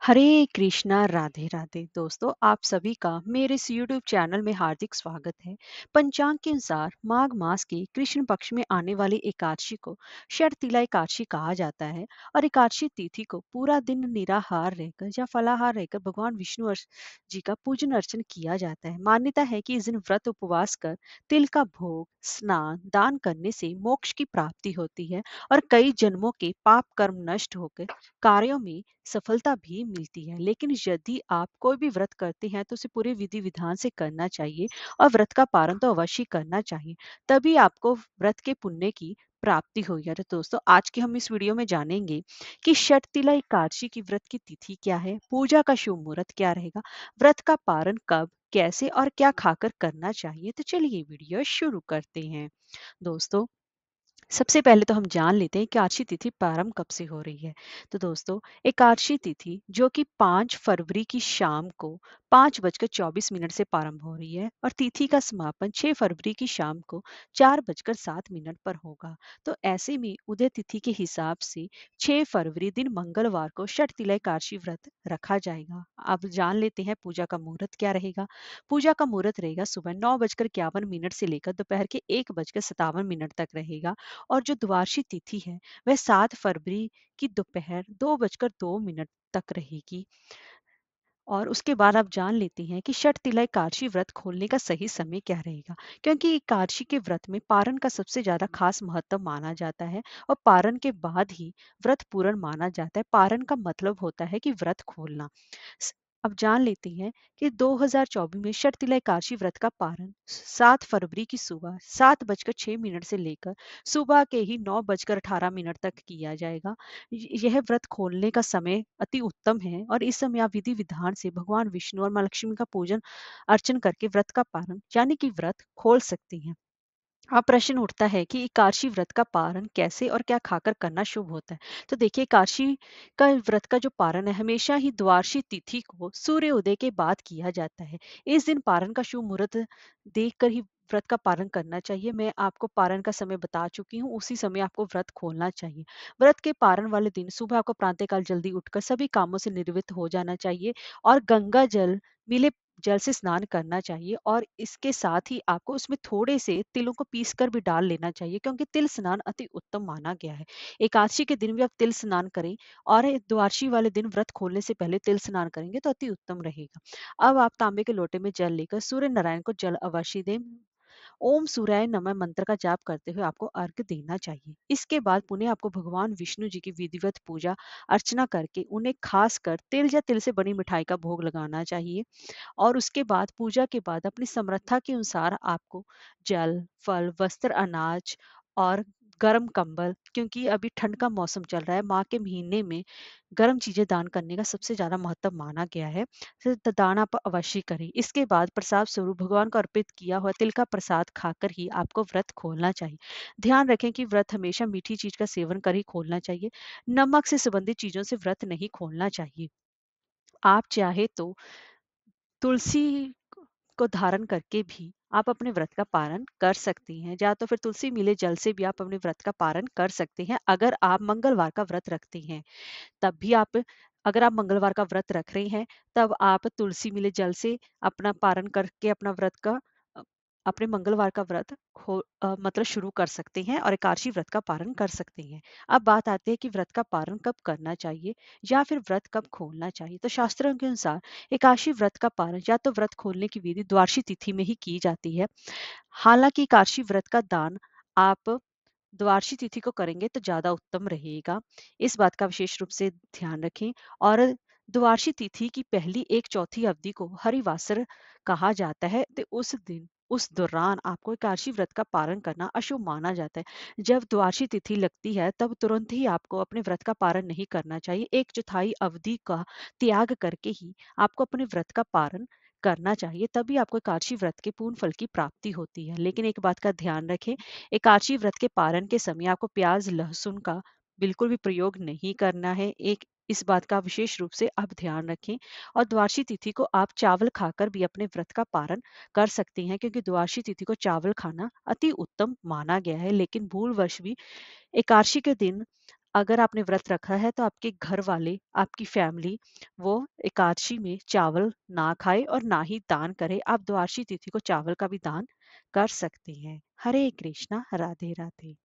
हरे कृष्णा राधे राधे दोस्तों, आप सभी का मेरे इस यूट्यूब चैनल में हार्दिक स्वागत है। पंचांग के अनुसार माघ मास के कृष्ण पक्ष में आने वाली एकादशी को शर्तिला एकादशी कहा जाता है। और एकादशी तिथि को पूरा दिन निराहार रहकर या फलाहार रहकर भगवान जी का पूजन अर्चन किया जाता है। मान्यता है कि इस दिन व्रत उपवास कर तिल का भोग, स्नान, दान करने से मोक्ष की प्राप्ति होती है और कई जन्मों के पाप कर्म नष्ट होकर कार्यों में सफलता भी मिलती है। लेकिन यदि आप कोई भी व्रत करते हैं तो उसे पूरे विधि विधान से करना चाहिए और व्रत का पालन तो अवश्य करना चाहिए, तभी आपको व्रत के पुण्य की प्राप्ति होगी। तो दोस्तों, आज के हम इस वीडियो में जानेंगे कि शर्तिला एकादशी की व्रत की तिथि क्या है, पूजा का शुभ मुहूर्त क्या रहेगा, व्रत का पारण कब, कैसे और क्या खाकर करना चाहिए। तो चलिए वीडियो शुरू करते हैं। दोस्तों, सबसे पहले तो हम जान लेते हैं कि एकादशी तिथि प्रारंभ कब से हो रही है। तो दोस्तों, एकादशी तिथि जो कि 5 फरवरी की शाम को 5:24 से प्रारंभ हो रही है और तिथि का समापन 6 फरवरी की शाम को 4:07 पर होगा। तो ऐसे में उदय तिथि के हिसाब से 6 फरवरी दिन मंगलवार को षटतिला एकादशी व्रत रखा जाएगा। अब जान लेते हैं पूजा का मुहूर्त क्या रहेगा। पूजा का मुहूर्त रहेगा सुबह 9:51 से लेकर दोपहर के 1:57 तक रहेगा। और जो द्वादशी तिथि है वह 7 फरवरी की दोपहर 2:02 तक रहेगी। और उसके बाद आप जान लेते हैं कि शटतिला एकादशी व्रत खोलने का सही समय क्या रहेगा। क्योंकि एकादशी के व्रत में पारण का सबसे ज्यादा खास महत्व माना जाता है और पारण के बाद ही व्रत पूर्ण माना जाता है। पारण का मतलब होता है कि व्रत खोलना। स- अब जान लेते हैं कि 2024 में शर्तिला एकादशी व्रत का पारण 7 फरवरी की सुबह 7:06 से लेकर सुबह के ही 9:18 तक किया जाएगा। यह व्रत खोलने का समय अति उत्तम है और इस समय आप विधि विधान से भगवान विष्णु और माँ लक्ष्मी का पूजन अर्चन करके व्रत का पारण यानी कि व्रत खोल सकती हैं। अब प्रश्न उठता है कि एकादशी व्रत का पारण कैसे और क्या खाकर करना शुभ होता है। तो देखिए, एकादशी का व्रत का जो पारण है हमेशा ही द्वादशी तिथि को सूर्य उदय के बाद किया जाता है। इस दिन पारण का शुभ मुहूर्त देखकर ही व्रत का पारण करना चाहिए। मैं आपको पारण का समय बता चुकी हूँ, उसी समय आपको व्रत खोलना चाहिए। व्रत के पारण वाले दिन सुबह आपको प्रातःकाल जल्दी उठकर सभी कामों से निवृत्त हो जाना चाहिए और गंगा जल मिले जल से स्नान करना चाहिए। और इसके साथ ही आपको उसमें थोड़े से तिलों को पीस कर भी डाल लेना चाहिए, क्योंकि तिल स्नान अति उत्तम माना गया है। एकादशी के दिन भी आप तिल स्नान करें और द्वादशी वाले दिन व्रत खोलने से पहले तिल स्नान करेंगे तो अति उत्तम रहेगा। अब आप तांबे के लोटे में जल लेकर सूर्य नारायण को जल अवश्य दें। ओम सूर्याय नमः मंत्र का जाप करते हुए आपको अर्घ देना चाहिए। इसके बाद पुनः आपको भगवान विष्णु जी की विधिवत पूजा अर्चना करके उन्हें खास कर तिल या तिल से बनी मिठाई का भोग लगाना चाहिए। और उसके बाद पूजा के बाद अपनी समर्था के अनुसार आपको जल, फल, वस्त्र, अनाज और गर्म कंबल, क्योंकि अभी ठंड का मौसम चल रहा है, माह के महीने में गर्म चीजें दान करने का सबसे ज्यादा महत्व माना गया है। तो दान आप अवश्य करें। इसके बाद प्रसाद स्वरूप भगवान को अर्पित किया हुआ तिल का प्रसाद खाकर ही आपको व्रत खोलना चाहिए। ध्यान रखें कि व्रत हमेशा मीठी चीज का सेवन कर ही खोलना चाहिए। नमक से संबंधित चीजों से व्रत नहीं खोलना चाहिए। आप चाहे तो तुलसी को धारण करके भी आप अपने व्रत का पारण कर सकती हैं, या तो फिर तुलसी मिले जल से भी आप अपने व्रत का पारण कर सकते हैं। अगर आप मंगलवार का व्रत रखती हैं तब भी आप, अगर आप मंगलवार का व्रत रख रही हैं तब आप तुलसी मिले जल से अपना पारण करके अपना व्रत का अ, अपने मंगलवार का व्रत मतलब शुरू कर सकते हैं और एकादशी व्रत का पारण कर सकते हैं। अब बात आती है कि व्रत का पारण कब करना चाहिए या फिर व्रत कब खोलना चाहिए। तो शास्त्रों के अनुसार एकादशी व्रत का पारण या तो व्रत खोलने की विधि द्वादशी तिथि में ही की जाती है। हालांकि एकादशी व्रत का दान आप द्वादशी तिथि को करेंगे तो ज्यादा उत्तम रहेगा। इस बात का विशेष रूप से ध्यान रखें। और द्वादशी तिथि की पहली 1/4 अवधि को हरिवासर कहा जाता है। तो उस दिन उस दौरान आपको एकादशी व्रत का पारण करना अशुभ माना जाता है। जब द्वादशी तिथि लगती है तब तुरंत ही आपको अपने व्रत का पारण नहीं करना चाहिए। 1/4 अवधि का त्याग करके ही आपको अपने व्रत का पारण करना चाहिए, तभी आपको एकादशी व्रत के पूर्ण फल की प्राप्ति होती है। लेकिन एक बात का ध्यान रखें, एकादशी व्रत के पारण के समय आपको प्याज लहसुन का बिल्कुल भी प्रयोग नहीं करना है। एक इस बात का विशेष रूप से आप ध्यान रखें। और द्वादशी तिथि को आप चावल खाकर भी अपने व्रत का पारण कर सकती हैं, क्योंकि द्वादशी तिथि को चावल खाना अति उत्तम माना गया है। लेकिन भूलवश भी एकादशी के दिन अगर आपने व्रत रखा है तो आपके घर वाले, आपकी फैमिली वो एकादशी में चावल ना खाए और ना ही दान करे। आप द्वादशी तिथि को चावल का भी दान कर सकती हैं। हरे कृष्णा, राधे राधे।